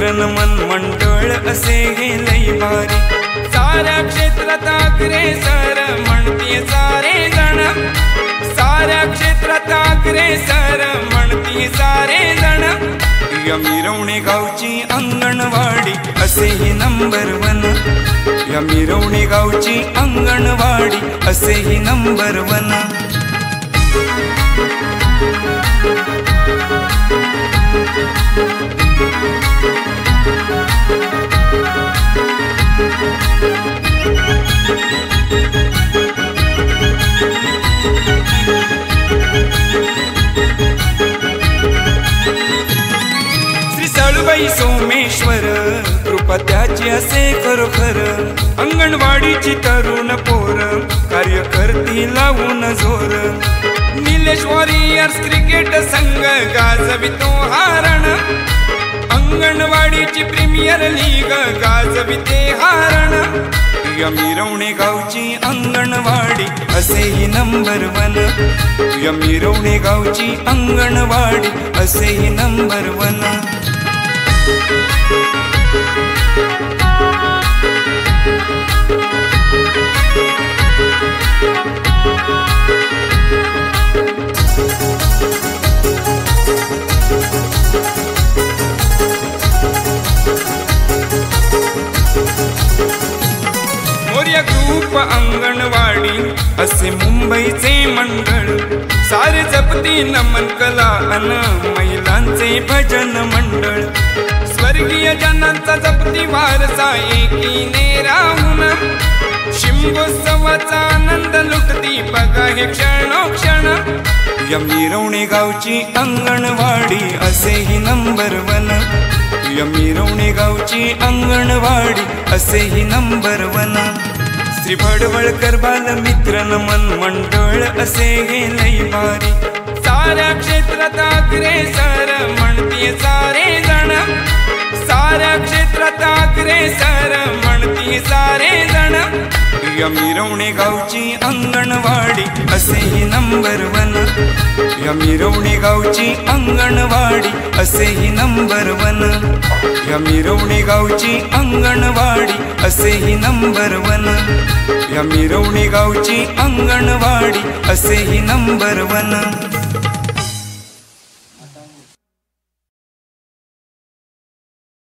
मित्र मन मंडळ असे हे लई भारी। साऱ्या क्षेत्रात अग्रेसर म्हणतीये सारे जण, साऱ्या क्षेत्रात अग्रेसर म्हणतीये सारे जण। या मिरवणे गावची अंगणवाडी असे ही नंबर 1, या मिरवणे गावची अंगणवाडी असे ही नंबर 1। श्री सळुबाई सोमेश्वर कृपा त्याची असे खरोखर। अंगणवाडीची तरुण पोर कार्य करती लावून जोर। निलेश वॉरियर्स क्रिकेट संघ गाजवितो हारण, अंगणवाडीची प्रीमियर लीग गाजविते हारण। या मिरवणे गावची अंगणवाडी असे ही नंबर 1, या मिरवणे गावची अंगणवाडी असे ही नंबर 1। ग्रुप अंगणवाडी असे मुंबईचे मंडळ। सारे जपती नमन कला अन महिलांचे भजन मंडळ। स्वर्गीय जनांचा जपती वारसा एकीने राहून, शिमगोत्सवाचा आनंद लुटती बघा हे क्षणोक्षण। या मिरवणे गावची अंगणवाडी असे ही नंबर 1, या मिरवणे गावची अंगणवाडी असे ही नंबर 1। श्री भडवळकर बालमित्र मन मंडळ असे हे लई भारी। साऱ्या क्षेत्रात अग्रेसर म्हणतीये सारे जण, साऱ्या क्षेत्रात अग्रेसर म्हणतीये सारे जण। या मिरवणे गावची अंगणवाडी असे ही नंबर 1, या मिरवणे गावची अंगणवाडी असे ही नंबर 1, या मिरवणे गावची अंगणवाडी असे ही नंबर 1, या मिरवणे गावची अंगणवाडी असे ही नंबर 1।